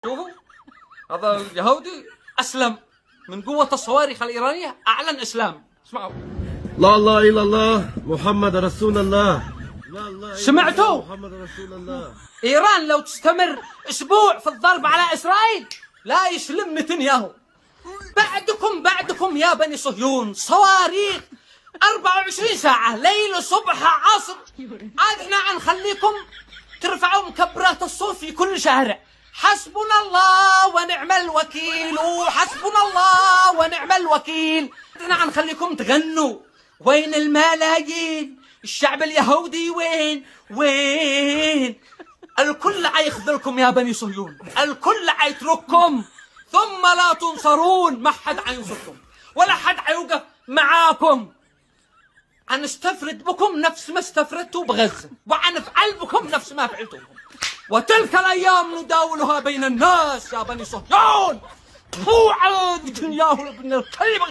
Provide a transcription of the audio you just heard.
شوفوا هذا اليهودي أسلم من قوة الصواريخ الإيرانية، أعلن إسلام. اسمعوا. لا اله الا الله محمد رسول الله. لا اله سمعتوا؟ محمد رسول الله. إيران لو تستمر أسبوع في الضرب على إسرائيل لا يسلم نتنياهو. بعدكم يا بني صهيون صواريخ 24 ساعة، ليل صبح عصر. عاد احنا نخليكم ترفعوا مكبرات الصوت في كل شارع. حسبنا الله ونعم الوكيل، حسبنا الله ونعم الوكيل. احنا نخليكم تغنوا. وين الملايين؟ الشعب اليهودي وين؟ الكل عيخذلكم يا بني صهيون، الكل عيترككم ثم لا تنصرون. ما حد عينصركم ولا حد عيوقف معاكم. حنستفرد بكم نفس ما استفردتوا بغزة، وحنفعل بكم نفس ما فعلتوا. وتلك الأيام نداولها بين الناس يا بني صهيون. هو على نتنياهو ابن الكلب.